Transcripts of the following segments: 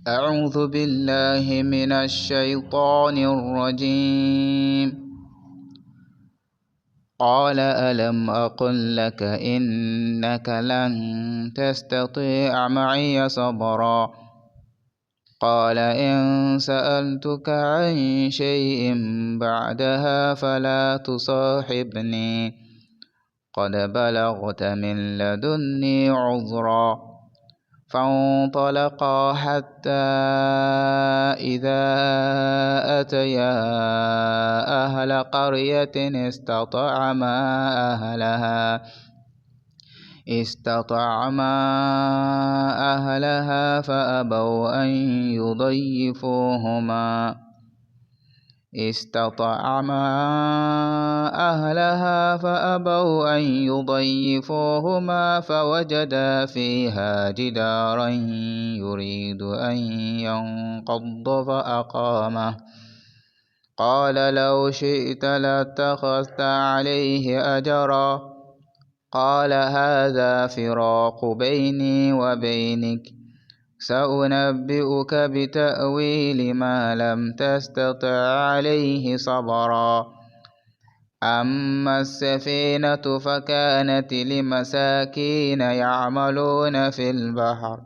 أعوذ بالله من الشيطان الرجيم. قال ألم أقل لك إنك لن تستطيع معي صبرا. قال إن سألتك عن شيء بعدها فلا تصاحبني قد بلغت من لدني عذرا. فانطلقا حتى إذا أتيا أهل قرية استطعما أهلها فأبوا أن يضيفوهما فوجدا فيها جدارا يريد أن ينقض فأقامه. قال لو شئت لاتخذت عليه أجرا. قال هذا فراق بيني وبينك سأنبئك بتأويل ما لم تستطع عليه صبرا. أما السفينة فكانت لمساكين يعملون في البحر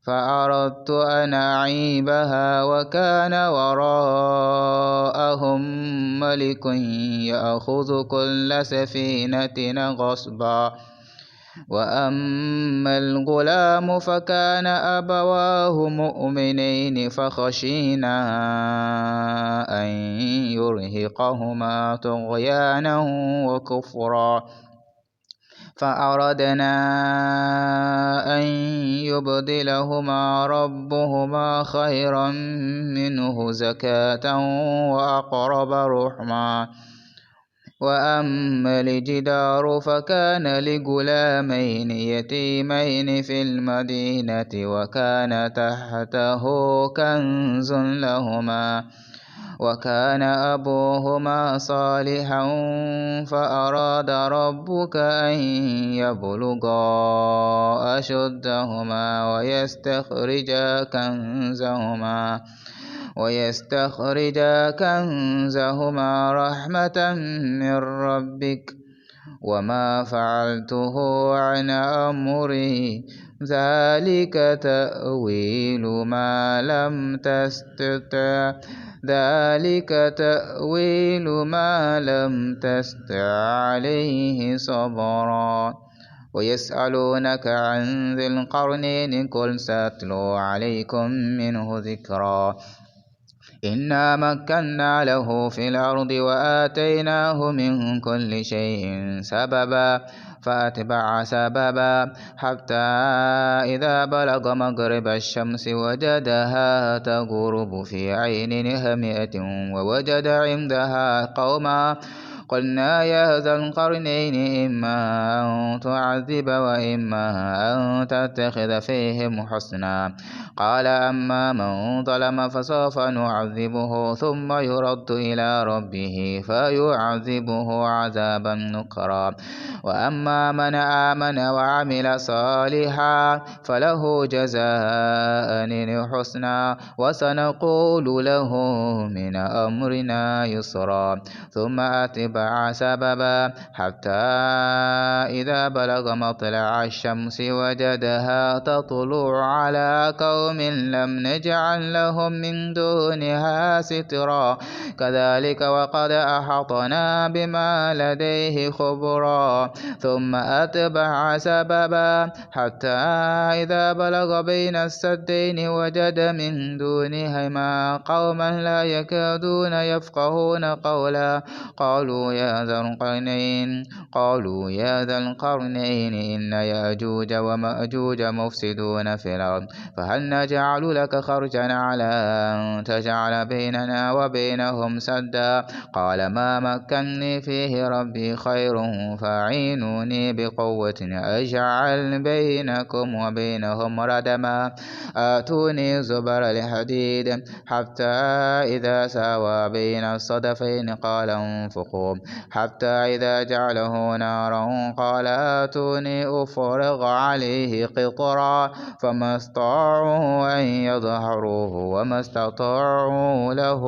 فأردت أن أعيبها وكان وراءهم ملك يأخذ كل سفينة غصبا. وأما الغلام فكان أبواه مؤمنين فخشينا أن يرهقهما طغيانا وكفرا. فأردنا أن يبدلهما ربهما خيرا منه زكاة وأقرب رحما. وأما الجدار فكان لغلامين يتيمين في المدينة وكان تحته كنز لهما وكان أبوهما صالحا فأراد ربك أن يبلغا أشدهما ويستخرجا كنزهما رحمة من ربك وما فعلته عن أمري ذلك تأويل ما لم تستطع عليه صبرا. ويسألونك عن ذي القرنين قل سأتلو عليكم منه ذكرا. إنا مكنا له في الأرض وآتيناه من كل شيء سببا فأتبع سببا حتى إذا بلغ مغرب الشمس وجدها تغرب في عين هامئة ووجد عندها قوما. قلنا يا ذا القرنين إما أن تعذب وإما أن تتخذ فيهم حسنا. قال أما من ظلم فسوف نعذبه ثم يرد إلى ربه فيعذبه عذابا نكرا. وأما من آمن وعمل صالحا فله جزاء الحسنى وسنقول له من أمرنا يسرا. ثم أتبع سببا حتى إذا بلغ مطلع الشمس وجدها تطلع على قوم لم نجعل لهم من دونها سترا كذلك وقد أحطنا بما لديه خبرا. ثم أتبع سببا حتى إذا بلغ بين السدين وجد من دونهما قوما لا يكادون يفقهون قولا. قالوا يا ذا القرنين إن يأجوج ومأجوج مفسدون في الأرض فهل نجعل لك خرجا على أن تجعل بيننا وبينهم سدا. قال ما مكني فيه ربي خير فاعينوني بقوة أجعل بينكم وبينهم ردما. آتوني زبر الحديد حتى إذا ساوى بين الصدفين قال انفخوا. حتى إذا جعله نارا قال آتوني أفرغ عليه قطرا فما استطاعوا أن يظهروه وما استطاعوا له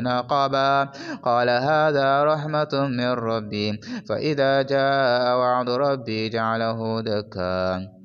نقبا قال هذا رحمة من ربي فإذا جاء وعد ربي جعله دكا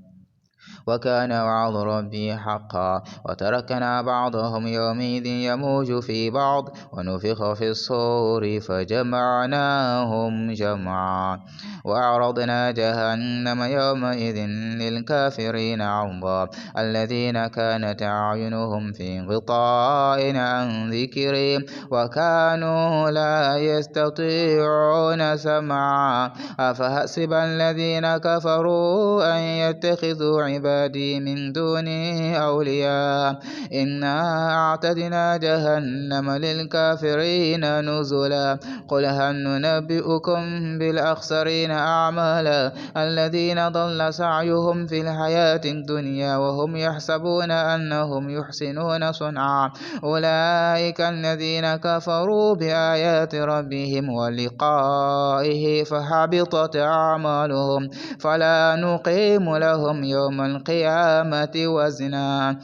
وكان وعد ربي حقا وتركنا بعضهم يومئذ يموج في بعض ونفخ في الصور فجمعناهم جمعا وأعرضنا جهنم يومئذ للكافرين عرضا الذين كانت أعينهم في انقطاع عن ذكري وكانوا لا يستطيعون سمعا أفحسب الذين كفروا أن يتخذوا عبادي من دوني أولياء إنا أعتدنا جهنم للكافرين نزلا قل هل ننبئكم بالأخسرين أعمالا الذين ضل سعيهم في الحياة الدنيا وهم يحسبون أنهم يحسنون صنعا أولئك الذين كفروا بآيات ربهم ولقائه فحبطت أعمالهم فلا نقيم لهم يوم القيامة وزنا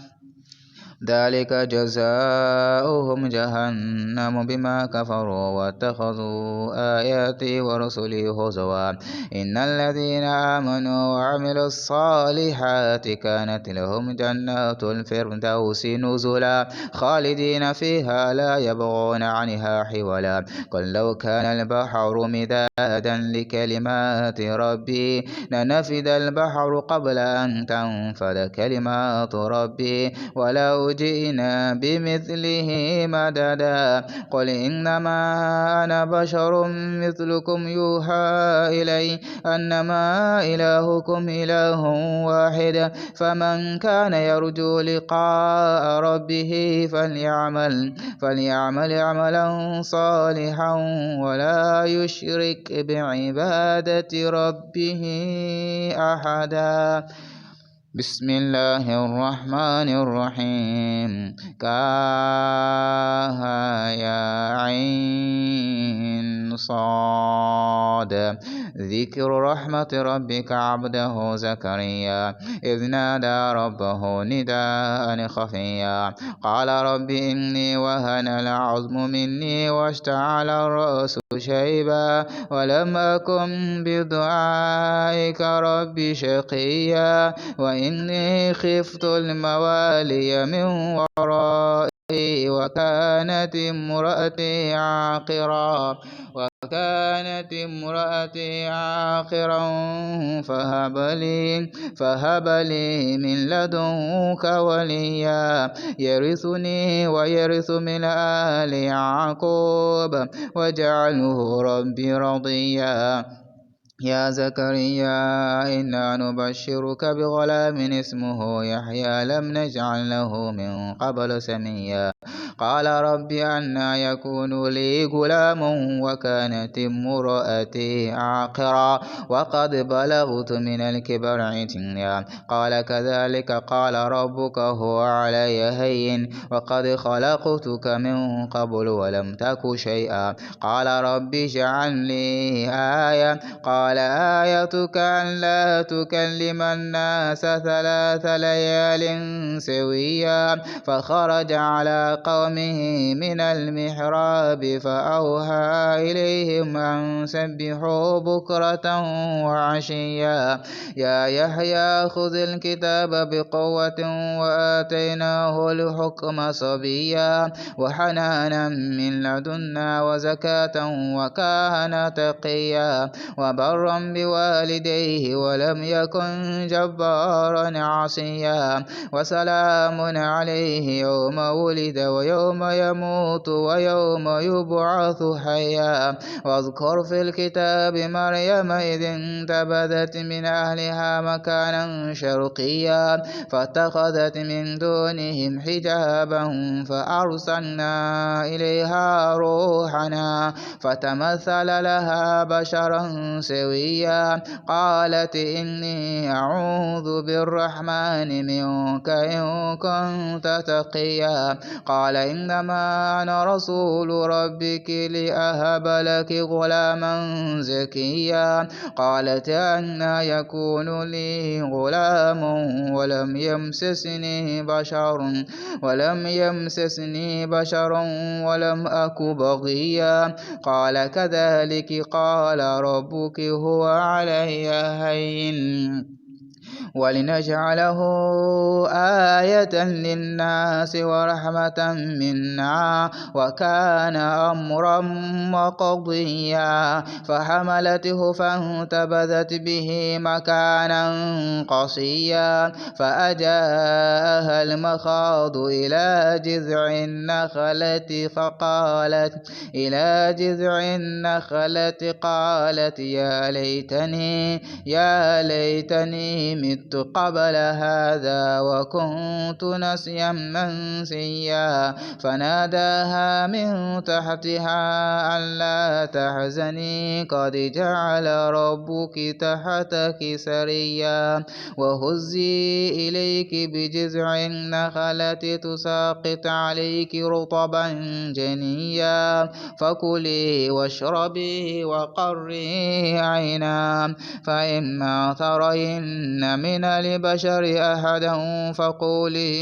ذلك جزاؤهم جهنم بما كفروا واتخذوا آياتي ورسلي هزوا إن الذين آمنوا وعملوا الصالحات كانت لهم جنات الفردوس نزلا خالدين فيها لا يبغون عنها حولا قل لو كان البحر مدادا لكلمات ربي لنفد البحر قبل أن تنفد كلمات ربي ولو جئنا بمثله مددا قل إنما أنا بشر مثلكم يوحى إلي أنما إلهكم إله واحد فمن كان يرجو لقاء ربه فليعمل عملا صالحا ولا يشرك بعبادة ربه أحدا بسم الله الرحمن الرحيم كافها يا عين صاد ذكر رحمة ربك عبده زكريا إذ نادى ربه نداء خفيا قال رب إني وهن العظم مني واشتعل الرأس شيبا ولم أكن بدعائك رب شقيا وإني خفت الموالي من ورائي وكانت امرأتي عاقرا فهب لي من لدنك وليا يرثني ويرث من آل يعقوب واجعله ربي رضيا يا زكريا إنا نبشرك بغلام اسمه يحيى لم نجعل له من قبل سميا قال رب أنى يكون لي غلام وكانت امرأتي عاقرا وقد بلغت من الكبر عتيا قال كذلك قال ربك هو علي هين وقد خلقتك من قبل ولم تك شيئا قال رب اجعل لي آية قال آيتك ألا تكلم الناس 3 ليال سويا فخرج على قومه من المحراب فأوحى إليهم أن سبحوا بكرة وعشيا يا يحيى خذ الكتاب بقوة وآتيناه الحكم صبيا وحنانا من لدنا وزكاة وكان تقيا وبرا بوالديه ولم يكن جبارا عصيا وسلام عليه يوم ولد ويوم يموت ويوم يبعث حيا واذكر في الكتاب مريم إذ انتبذت من أهلها مكانا شرقيا فاتخذت من دونهم حجابا فأرسلنا إليها روحنا فتمثل لها بشرا سويا سويا قالت إني أعوذ بالرحمن منك إن كنت تقيا قال إنما أنا رسول ربك لأهب لك غلاما زكيا قالت أنى يكون لي غلام ولم يمسسني بشر ولم أك بغيا قال كذلك قال ربك هو علي هين ولنجعله آية للناس ورحمة منا وكان أمرا مقضيا فحملته فانتبذت به مكانا قصيا فأجاءها المخاض إلى جذع النخلة قالت يا ليتني مت قبل هذا وكنت نسيا منسيا فناداها من تحتها ألا تحزني قد جعل ربك تحتك سريا وهزي إليك بجذع النخلة تساقط عليك رطبا جنيا فكلي واشربي وقري عينا فإما ترين من البشر أحدا فقولي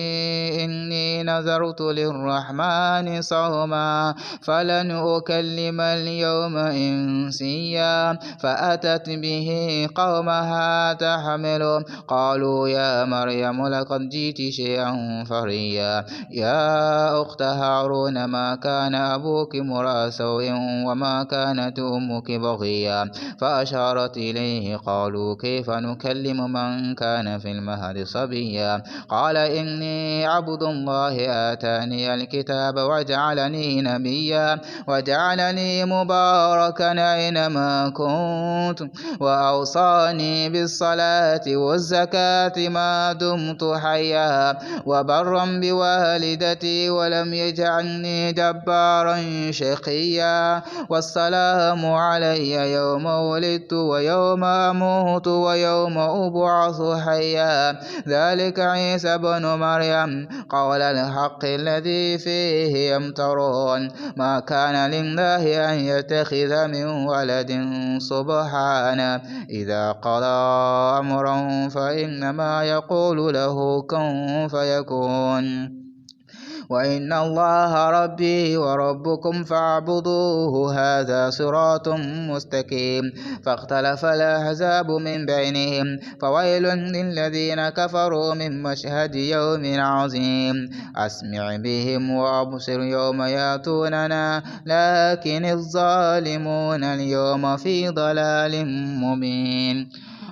إني نذرت للرحمن صوما فلن أكلم اليوم إنسيا فأتت به قومها تحمله قالوا يا مريم لقد جئت شيئا فريا يا أخت هارون ما كان أبوك امرأ سوء وما كانت أمك بغيا فأشارت إليه قالوا كيف نكلم من كان في المهد صبيا قال إني عبد الله آتاني الكتاب وجعلني نبيا وجعلني مباركا أينما كنت وأوصاني بالصلاة والزكاة ما دمت حيا وبرا بوالدتي ولم يجعلني جبارا شقيا والسلام علي يوم ولدت ويوم أموت ويوم أبعث حيا ذلك عيسى بن مريم قول الحق الذي فيه يمترون ما كان لله أن يتخذ من ولد سبحانه إذا قضى أمرا فإنما يقول له كن فيكون وإن الله ربي وربكم فاعبدوه هذا صراط مستقيم فاختلف الأحزاب من بينهم فويل للذين كفروا من مشهد يوم عظيم أسمع بهم وأبصر يوم يأتوننا لكن الظالمون اليوم في ضلال مبين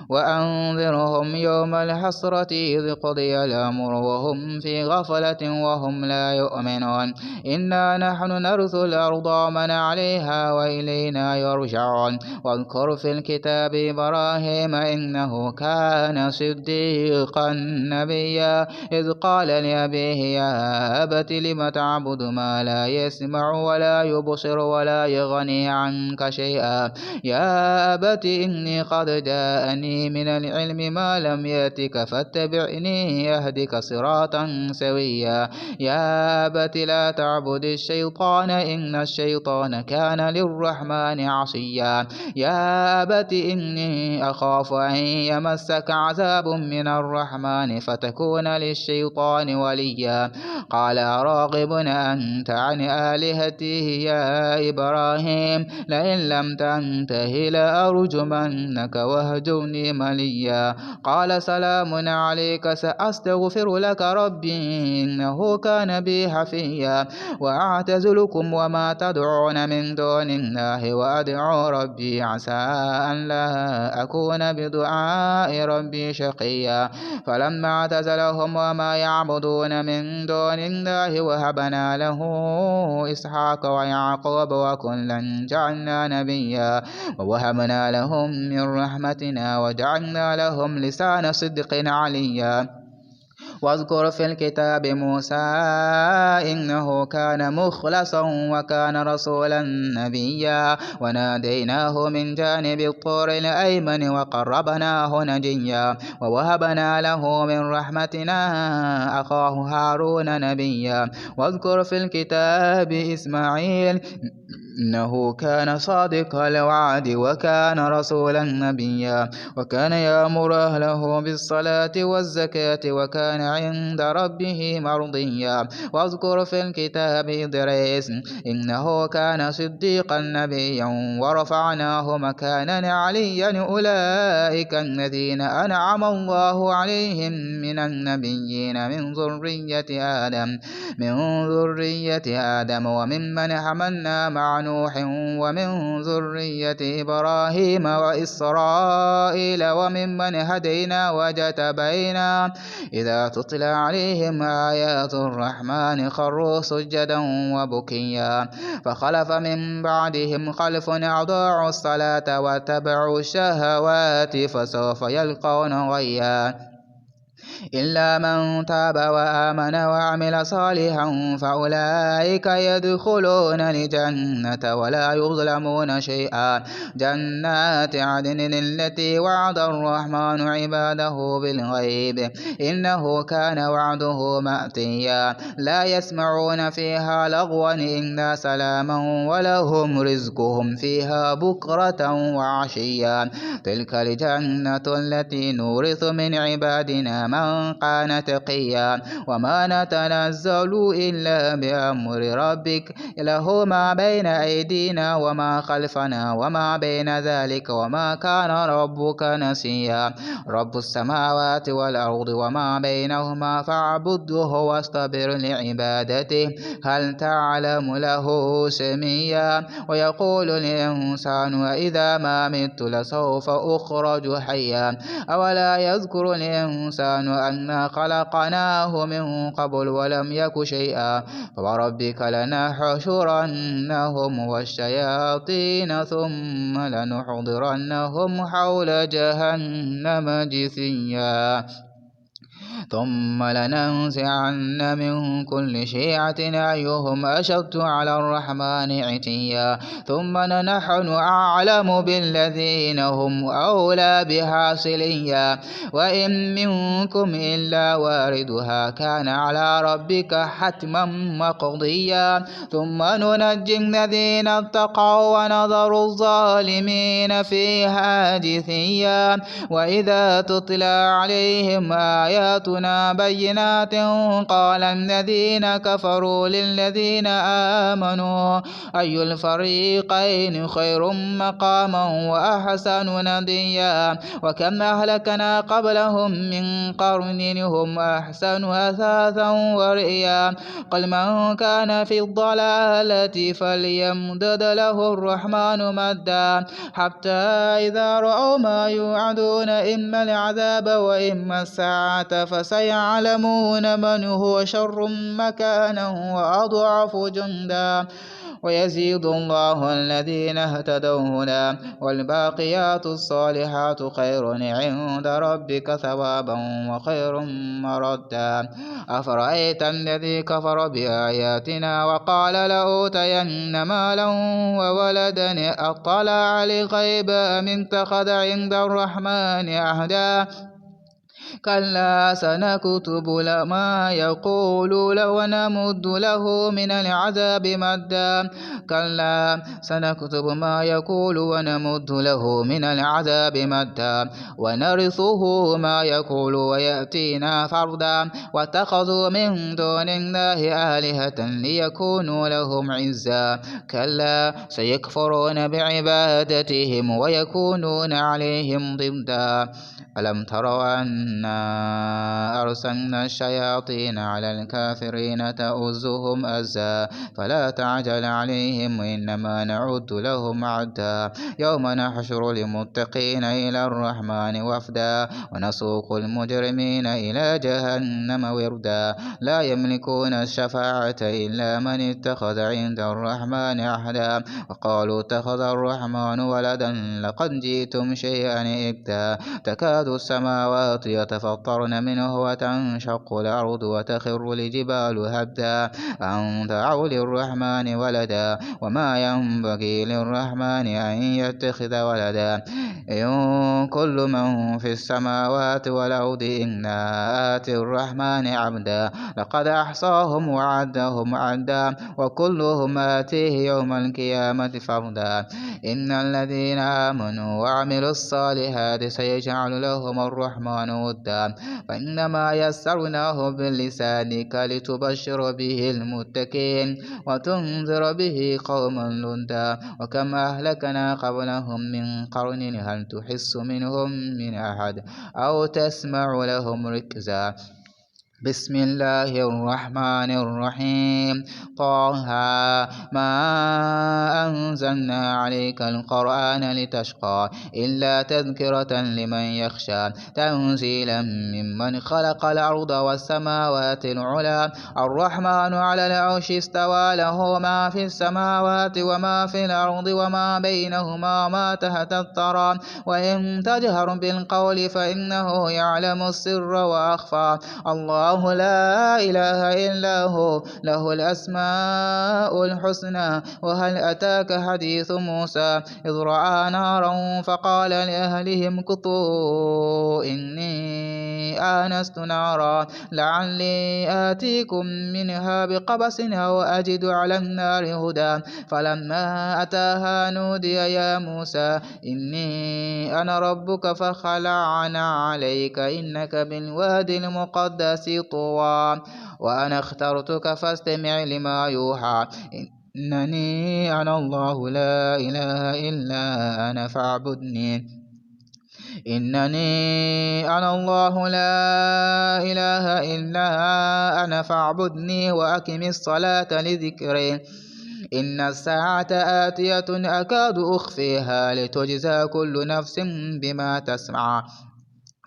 وأنذرهم يوم الحسرة إذ قضي الأمر وهم في غفلة وهم لا يؤمنون إنا نحن نرث الأرض ومن عليها وإلينا يرجعون واذكر في الكتاب إبراهيم إنه كان صديقا نبيا إذ قال لأبيه يا أبت لم تعبد ما لا يسمع ولا يبصر ولا يغني عنك شيئا يا أبت إني قد جاءني من العلم ما لم يأتك فاتبعني أهدك صراطا سويا يا أبت لا تعبد الشيطان إن الشيطان كان للرحمن عصيا يا أبت إني أخاف أن يمسك عذاب من الرحمن فتكون للشيطان وليا قال راغب أنت عن آلهتي يا إبراهيم لئن لم تنته لأرجمنك واهجرني مليا قال سلام عليك سأستغفر لك ربي إنه كان بي حفيا وأعتزلكم وما تدعون من دون الله وأدعو ربي عسى أن لا أكون بدعاء ربي شقيا فلما اعتزلهم وما يعبدون من دون الله وهبنا له إسحاق ويعقوب وكلا جعلنا نبيا ووهبنا لهم من رحمتنا وجعلنا لهم لسان صدق عليا واذكر في الكتاب موسى إنه كان مخلصا وكان رسولا نبيا وناديناه من جانب الطور الأيمن وقربناه نجيا ووهبنا له من رحمتنا أخاه هارون نبيا واذكر في الكتاب إسماعيل إنه كان صادق الوعد وكان رسولا نبيا وكان يأمر أهله بالصلاة والزكاة وكان عند ربه مرضيا واذكر في الكتاب إدريس إنه كان صديقا نبيا ورفعناه مكانا عليا أولئك الذين أنعم الله عليهم من النبيين من ذرية آدم وممن حملنا مع نوح ومن ذرية إبراهيم وإسرائيل وممن هدينا واجتبينا إذا تتلى عليهم آيات الرحمن خروا سجدا وبكيا فخلف من بعدهم خلف أضاعوا الصلاة واتبعوا الشهوات فسوف يلقون غيا إلا من تاب وآمن وعمل صالحا فأولئك يدخلون الجنة ولا يظلمون شيئا جنات عدن التي وعد الرحمن عباده بالغيب إنه كان وعده مأتيا لا يسمعون فيها لغوا إلا سلاما ولهم رزقهم فيها بكرة وعشيا تلك الجنة التي نورث من عبادنا من كان تقيا وما نتنزل إلا بأمر ربك له ما بين أيدينا وما خلفنا وما بين ذلك وما كان ربك نسيا رب السماوات والأرض وما بينهما فاعبده واصطبر لعبادته هل تعلم له سميا ويقول الإنسان وإذا ما مت لسوف أخرج حيا أولا يذكر الإنسان أنا خلقناه من قبل ولم يك شيئا فوربك لنحشرنهم والشياطين ثم لنحضرنهم حول جهنم جثيا ثم لننزعن من كل شيعة أيهم أشد على الرحمن عتيا ثم نحن أعلم بالذين هم أولى بها صليا وإن منكم إلا واردها كان على ربك حتما مقضيا ثم ننجي الذين اتقوا ونذر الظالمين فيها جثيا وإذا تتلى عليهم آياتنا بينات قال الذين كفروا للذين آمنوا أي الفريقين خير مقاما وأحسن نديا وكم أهلكنا قبلهم من قرن هم أحسن أثاثا ورئيا قل من كان في الضلالة فليمدد له الرحمن مدا حتى إذا رأوا ما يوعدون إما العذاب وإما الساعة فسيعلمون من هو شر مكانا وأضعف جندا ويزيد الله الذين اهتدوا هدى والباقيات الصالحات خير عند ربك ثوابا وخير مردا أفرأيت الذي كفر بآياتنا وقال لأوتين مالا وولدا أطلع لغيب أم اتخذ عند الرحمن عهدا كلا سنكتب ما يقول ونمد له من العذاب مدا كلا سنكتب ما يقول ونمد له من العذاب مدا ونرثه ما يقول ويأتينا فردا واتخذوا من دون الله آلهة ليكونوا لهم عزا كلا سيكفرون بعبادتهم ويكونون عليهم ضدا ألم تروا أنا أرسلنا الشياطين على الكافرين تؤزهم أزا فلا تعجل عليهم إنما نعد لهم عدا يوم نحشر المتقين إلى الرحمن وفدا ونسوق المجرمين إلى جهنم وردا لا يملكون الشفاعة إلا من اتخذ عند الرحمن عهدا وقالوا اتخذ الرحمن ولدا لقد جئتم شيئا إكدا تكاد السماوات يتفطرن منه وتنشق الأرض وتخر الجبال هدا أن دعوا للرحمن ولدا وما ينبغي للرحمن أن يتخذ ولدا إن كل من في السماوات والأرض إلا آتي الرحمن عبدا لقد أحصاهم وعدهم عدا وكلهم آتيه يوم القيامة فردا إن الذين آمنوا وعملوا الصالحات سيجعل لهم الرحمن ودا فإنما يسرناه بلسانك لتبشر به المتقين وتنذر به قوما لدا وكم أهلكنا قبلهم من قرن هل تحس منهم من أحد أو تسمع لهم ركزا بسم الله الرحمن الرحيم طه ما أنزلنا عليك القرآن لتشقى إلا تذكرة لمن يخشى تنزيلا ممن خلق الأرض والسماوات العلى الرحمن على العرش استوى له ما في السماوات وما في الأرض وما بينهما ما تحت الثرى وإن تجهر بالقول فإنه يعلم السر وأخفى الله لا إله إلا هو له الأسماء الحسنى وهل أتاك حديث موسى إذ رأى نارا فقال لأهلهم كثوا إني آنست نارا لعلي آتيكم منها بقبس أو أجد على النار هدى فلما أتاها نودي يا موسى إني أنا ربك فخلعنا عليك إنك بالوادي المقدس طوى وأنا اخترتك فاستمع لما يوحى إنني أنا الله لا إله إلا أنا فاعبدني إنني أنا الله لا إله إلا أنا فاعبدني وأقم الصلاة لذكري إن الساعة آتية أكاد أخفيها لتجزى كل نفس بما تسعى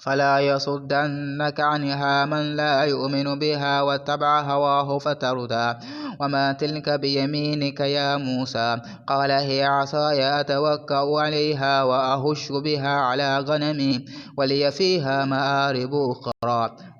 فلا يصدنك عنها من لا يؤمن بها واتبع هواه فتردى وما تلك بيمينك يا موسى قال هي عصاي أتوكأ عليها وأهش بها على غنمي ولي فيها مآرب أخرى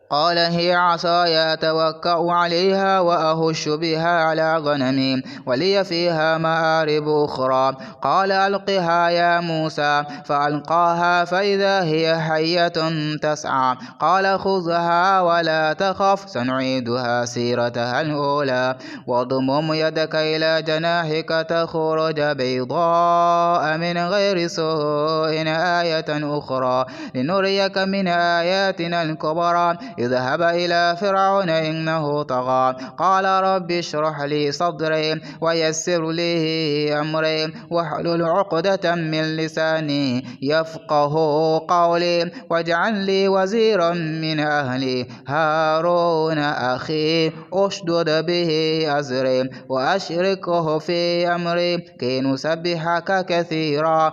قال هي عصاي أتوكأ عليها وأهش بها على غنمي ولي فيها مآرب أخرى قال ألقها يا موسى فألقاها فإذا هي حية تسعى قال خذها ولا تخف سنعيدها سيرتها الأولى واضمم يدك إلى جناحك تخرج بيضاء من غير سوء آية أخرى لنريك من آياتنا الكبرى اذهب إلى فرعون إنه طغى قال رب اشرح لي صدري ويسر لي أمري واحلل عقدة من لساني يفقه قولي واجعل لي وزيرا من أهلي هارون أخي أشدد به أزري وأشركه في أمري كي نسبحك كثيرا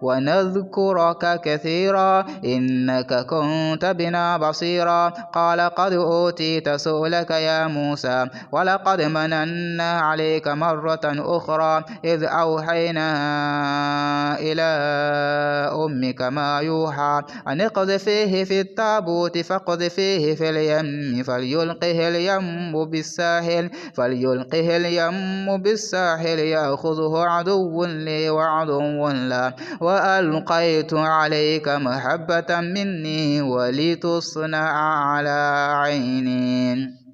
ونذكرك كثيرا إنك كنت بنا بصيرا قال قد أوتيت سؤلك يا موسى ولقد مننا عليك مرة أخرى إذ أوحينا إلى أمك ما يوحى أن اقذفيه في التابوت فاقذفيه في اليم فليلقه اليم بالساحل يأخذه عدو لي وعدو له وألقيت عليك محبة مني ولتصنع على عيني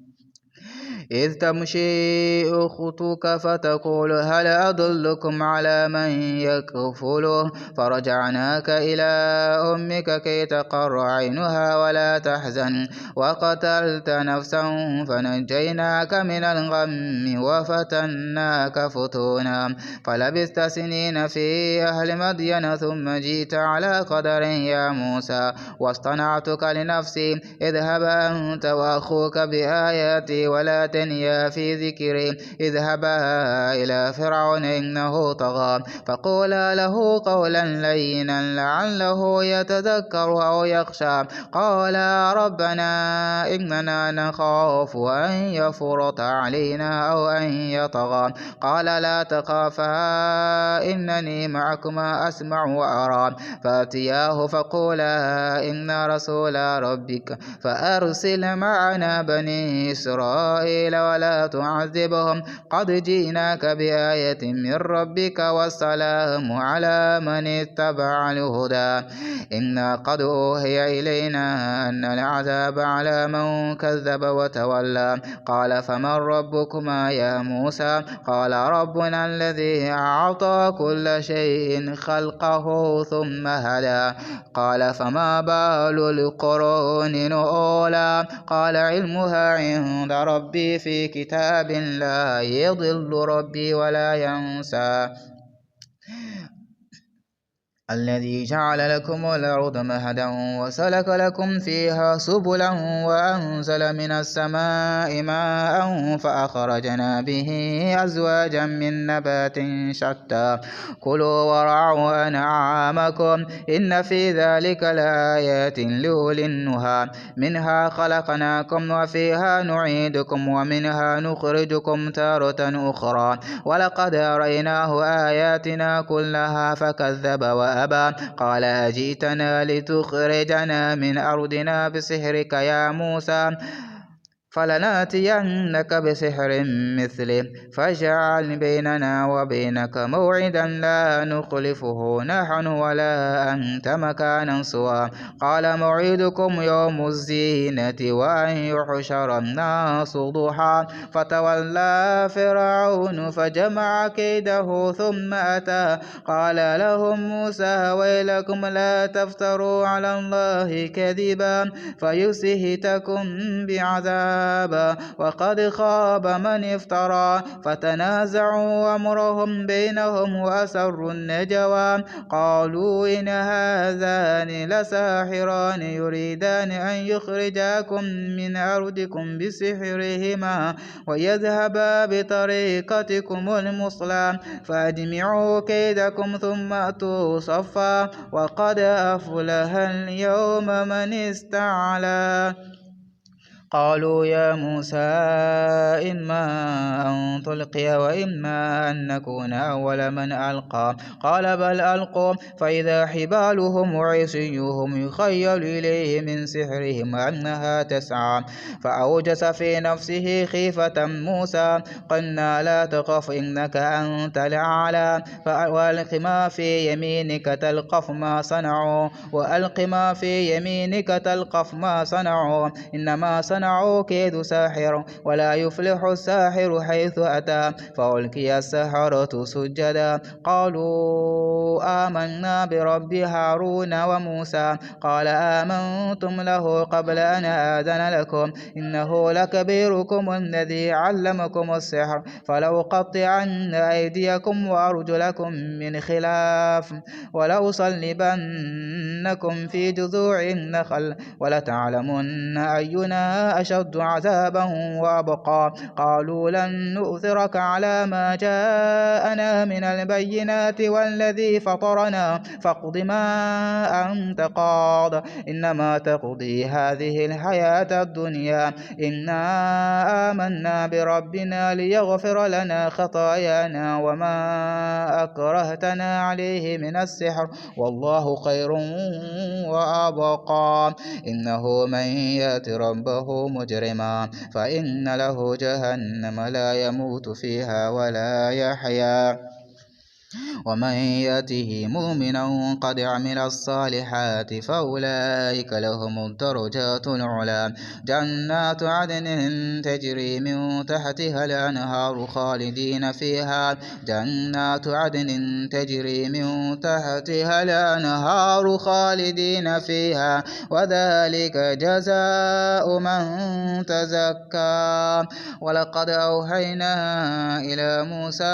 إذ تمشي أختك فتقول هل أدلكم على من يكفله فرجعناك إلى أمك كي تقر عينها ولا تحزن وقتلت نفسا فنجيناك من الغم وفتناك فتونا فلبثت سنين في أهل مدين ثم جئت على قدر يا موسى واصطنعتك لنفسي اذهب أنت وأخوك بآياتي ولا تفتنيا في ذكري اذهبا إلى فرعون إنه طغى فقولا له قولا لينا لعله يتذكر أو يخشى قالا ربنا إننا نخاف أن يفرط علينا أو أن يطغى قال لا تخافا إنني معكما أسمع وأرى فأتياه فقولا إنا رسول ربك فأرسل معنا بني إسرائيل ولا تعذبهم قد جئناك بآية من ربك والسلام على من اتبع الهدى إنا قد أوحي إلينا أن العذاب على من كذب وتولى قال فمن ربكما يا موسى قال ربنا الذي أعطى كل شيء خلقه ثم هدى قال فما بال القرون الأولى قال علمها عند ربي في كتاب لا يضل ربي ولا ينسى الذي جعل لكم الأرض مهدا وسلك لكم فيها سبلا وأنزل من السماء ماء فأخرجنا به أزواجا من نبات شتى كلوا ورعوا أنعامكم إن في ذلك لآيات لأولي النهى منها خلقناكم وفيها نعيدكم ومنها نخرجكم تارة أخرى ولقد أريناه آياتنا كلها فكذب وأبى قال أجئتنا لتخرجنا من أرضنا بسحرك يا موسى فلناتينك بسحر مثله فاجعل بيننا وبينك موعدا لا نخلفه نحن ولا أنت مكانا سوى قال موعدكم يوم الزينة وأن يحشر الناس ضحى فتولى فرعون فجمع كيده ثم أتى قال لهم موسى ويلكم لا تفتروا على الله كذبا فيسهتكم بعذاب وقد خاب من افترى فتنازعوا أمرهم بينهم وأسروا النجوى قالوا إن هذان لساحران يريدان أن يخرجاكم من أرضكم بسحرهما ويذهبا بطريقتكم المثلى فأجمعوا كيدكم ثم أتوا صفا وقد أفلح اليوم من استعلى قالوا يا موسى إما أن تلقي وإما أن نكون أول من ألقى قال بل ألقوا فإذا حبالهم وعصيهم يخيل إليه من سحرهم أنها تسعى فأوجس في نفسه خيفة موسى قلنا لا تخف إنك أنت الأعلى وألق ما في يمينك تلقف ما صنعوا وألق ما في يمينك تلقف ما صنعوا إنما صنعوا كيد ساحر ولا يفلح الساحر حيث أتى فألقي السحرة سجدا قالوا آمنا برب هارون وموسى قال آمنتم له قبل أن آذن لكم إنه لكبيركم الذي علمكم السحر فلأقطعن أيديكم وأرجلكم من خلاف ولأصلبنكم في جذوع النخل ولتعلمن أينا أشد عذابا وأبقى قالوا لن نؤثرك على ما جاءنا من البينات والذي فطرنا فاقض ما أنت قاض إنما تقضي هذه الحياة الدنيا إنا آمنا بربنا ليغفر لنا خطايانا وما أكرهتنا عليه من السحر والله خير وأبقى إنه من يأت ربه مجرما فإن له جهنم لا يموت فيها ولا يحيا ومن يأته مؤمنا قد عمل الصالحات فأولئك لهم الدرجات العلى جنات عدن تجري من تحتها الأنهار خالدين فيها جنات عدن تجري من تحتها الأنهار خالدين فيها وذلك جزاء من تزكى ولقد أوحينا إلى موسى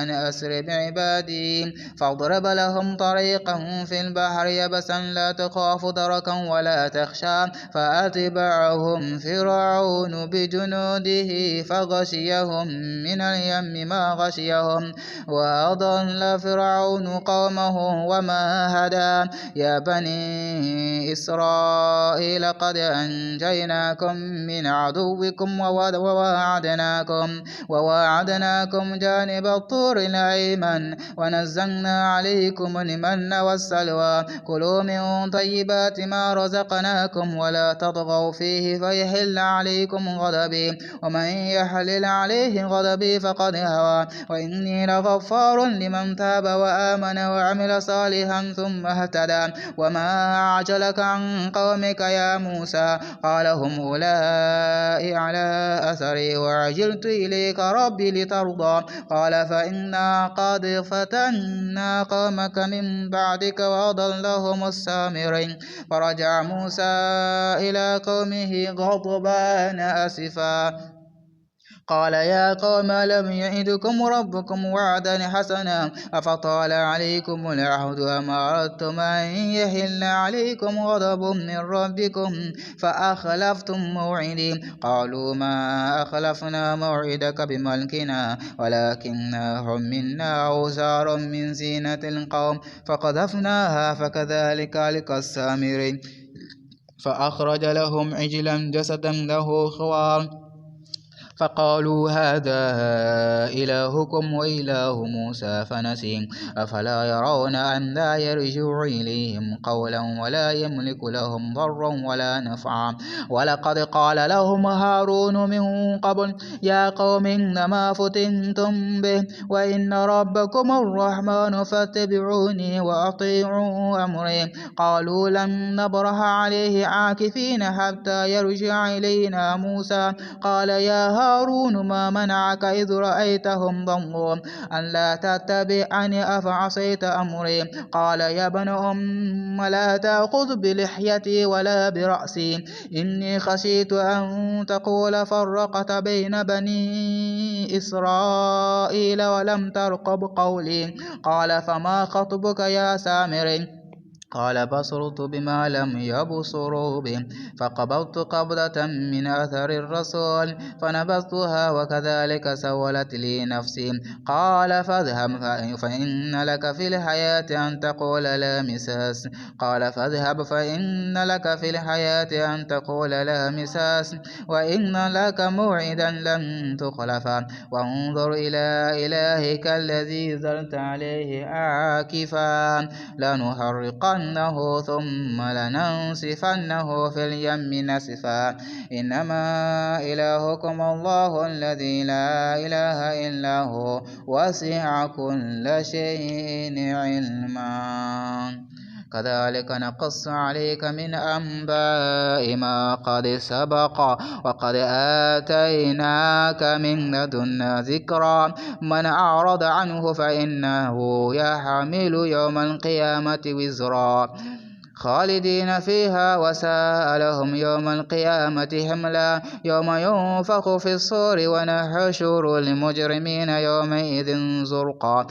أن أسر بعبادي عبادي فاضرب لهم طريقا في البحر يبسا لا تخاف دركا ولا تخشى فأتبعهم فرعون بجنوده فغشيهم من اليم ما غشيهم وأضل فرعون قومه وما هدى يا بني إسرائيل قد أنجيناكم من عدوكم وواعدناكم جانب الطور الأيمن ونزلنا عليكم المن والسلوى كلوا من طيبات ما رزقناكم ولا تطغوا فيه فيحل عليكم غضبي ومن يحلل عليه غضبي فقد هوى وإني لغفار لمن تاب وآمن وعمل صالحا ثم اهتدى وما أعجلك عن قومك يا موسى قال هم أولئك على أثري وعجلت إليك ربي لترضى قال فإنا قد فتنا قومك من بعدك وأضلهم السامرين فرجع موسى إلى قومه غضبان أسفا قال يا قوم لم يعدكم ربكم وعدا حسنا أفطال عليكم العهد أم أردتم أن يحل عليكم غضب من ربكم فأخلفتم موعدي قالوا ما أخلفنا موعدك بملكنا ولكننا حملنا أوزارا من زينة القوم فقذفناها فكذلك ألقى السامري فأخرج لهم عجلا جسدا له خوار فقالوا هذا إلهكم وإله موسى فنسي أفلا يرون أن لا يرجع إليهم قولا ولا يملك لهم ضرا ولا نفعا ولقد قال لهم هارون من قبل يا قوم إنما فتنتم به وإن ربكم الرحمن فاتبعوني وأطيعوا أمري قالوا لن نبرح عليه عاكفين حتى يرجع إلينا موسى قال يا هارون ما منعك إذ رأيتهم ضلوا أن لا تتبعني أفعصيت أمري قال يا ابن أم لا تأخذ بلحيتي ولا برأسي إني خشيت أن تقول فرقت بين بني إسرائيل ولم ترقب قولي قال فما خطبك يا سامري قال بصرت بما لم يبصروا به فقبضت قبضة من أثر الرسول فنبذتها وكذلك سولت لي نفسي قال فاذهب فإن لك في الحياة أن تقول لا مساس قال فاذهب فإن لك في الحياة أن تقول لا مساس وإن لك موعدا لن تخلفه وانظر إلى إلهك الذي ظلت عليه عاكفا لنحرقنه ثم لننسفنه في اليم نسفا إنما إلهكم الله الذي لا إله إلا هو وسع كل شيء علما كذلك نقص عليك من أنباء ما قد سبق وقد آتيناك من لدنا ذكرا من أعرض عنه فإنه يحمل يوم القيامة وزرا خالدين فيها وساء لهم يوم القيامة حملا يوم ينفخ في الصور ونحشر المجرمين يومئذ زرقا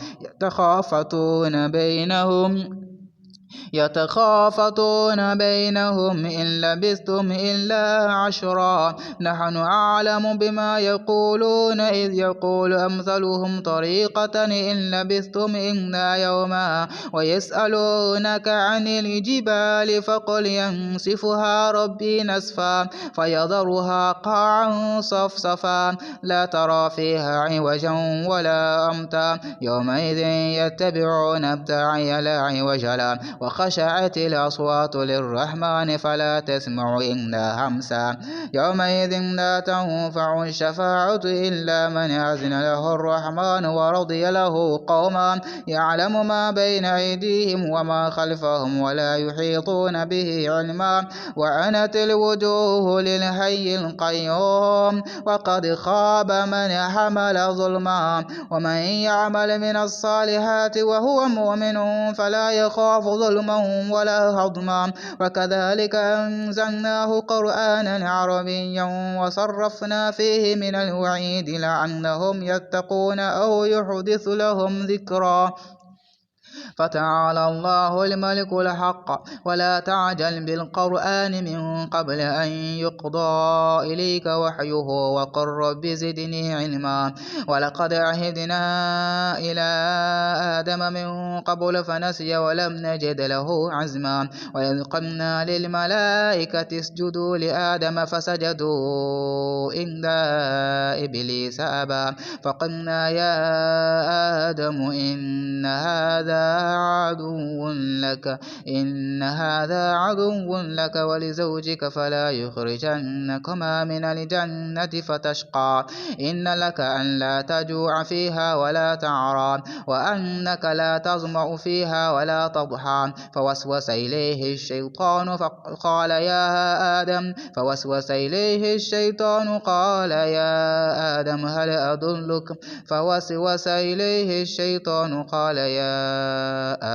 يتخافتون بينهم إن لبثتم إلا عشرا نحن أعلم بما يقولون إذ يقول أمثلهم طريقة إن لبثتم إلا يوما ويسألونك عن الجبال فقل ينسفها ربي نسفا فيذرها قاعا صفصفا لا ترى فيها عوجا ولا أمتا يومئذ يتبعون الداعي لا عوج له وخشعت الأصوات للرحمن فلا تسمع إلا همسا يومئذ لا تنفع الشفاعة إلا من أذن له الرحمن ورضي له قولا يعلم ما بين أيديهم وما خلفهم ولا يحيطون به علما وعنت الوجوه للحي القيوم وقد خاب من حمل ظلما ومن يعمل من الصالحات وهو مؤمن فلا يخاف ظلما ظلما ولا هضما وكذلك أنزلناه قرآنا عربيا وصرفنا فيه من الوعيد لعلهم يتقون أو يحدث لهم ذكرا فتعالى الله الملك الحق ولا تعجل بالقرآن من قبل أن يقضى إليك وحيه وقل رب زدني علما ولقد عهدنا إلى آدم من قبل فنسي ولم نجد له عزما وإذ قلنا للملائكة اسجدوا لآدم فسجدوا إلا إبليس أبى فقلنا يا آدم إن هذا عدو لك ولزوجك فلا يخرجنكما من الجنة فتشقى إن لك ألا تجوع فيها ولا تعرى وأنك لا تظمأ فيها ولا تضحى فوسوس إليه الشيطان قال يا آدم هل أدلك فوسوس إليه الشيطان قال يا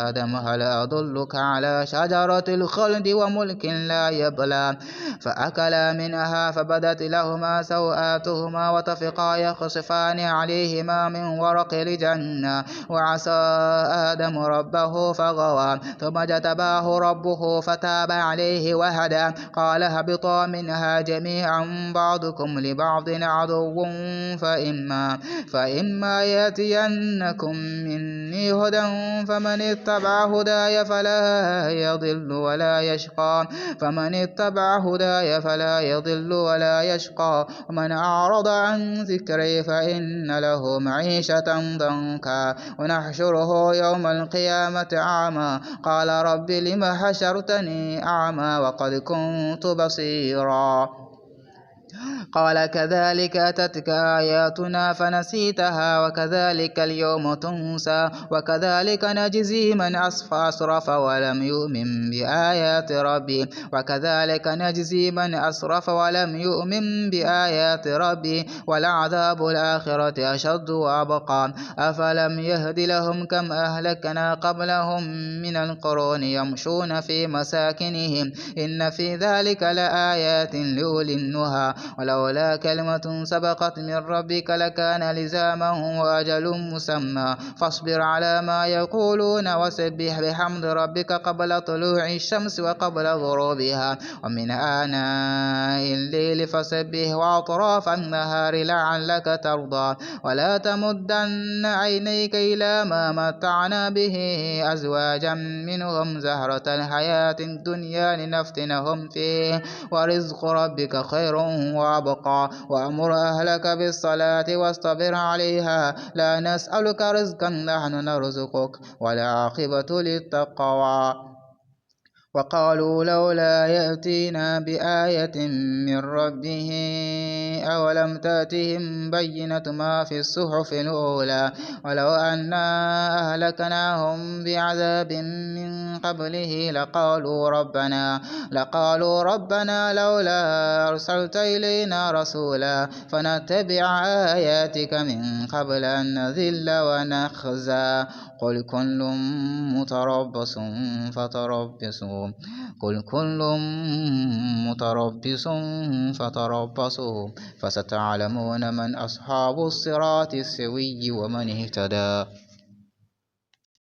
آدم هل أدلك على شجرة الخلد وملك لا يبلى فأكلا منها فبدت لهما سوآتهما وطفقا يخصفان عليهما من ورق الجنة وعصى آدم ربه فغوى ثم اجتباه ربه فتاب عليه وهدى قال اهبطا منها جميعا بعضكم لبعض عدو فإما يأتينكم مني هدى فمن اتبع هداي فلا يضل ولا يشقى ومن أعرض عن ذكري فإن له معيشة ضنكا ونحشره يوم القيامة أعمى قال رب لم حشرتني أعمى وقد كنت بصيرا قال كذلك أتتك آياتنا فنسيتها وكذلك اليوم تنسى وكذلك نجزي من أسرف ولم يؤمن بآيات ربي ولعذاب الآخرة أشد وأبقى أفلم يهد لهم كم أهلكنا قبلهم من القرون يمشون في مساكنهم إن في ذلك لآيات لأولي النهى ولولا كلمة سبقت من ربك لكان لزاما وأجل مسمى فاصبر على ما يقولون وسبح بحمد ربك قبل طلوع الشمس وقبل غروبها ومن آناء الليل فسبح وأطراف النهار لعلك ترضى ولا تمدن عينيك إلى ما متعنا به أزواجا منهم زهرة الحياة الدنيا لنفتنهم فيه ورزق ربك خير وأبقى وأمر أهلك بالصلاة واصطبر عليها لا نسألك رزقا نحن نرزقك والعاقبة للتقوى وقالوا لولا يأتينا بآية من ربه أولم تأتهم بينة ما في الصحف الأولى ولو أنا أهلكناهم بعذاب من قبله لقالوا ربنا لولا أرسلت إلينا رسولا فنتبع آياتك من قبل أن نذل ونخزى قل كل متربص فتربصوا فستعلمون من أصحاب الصراط السوي ومن اهتدى.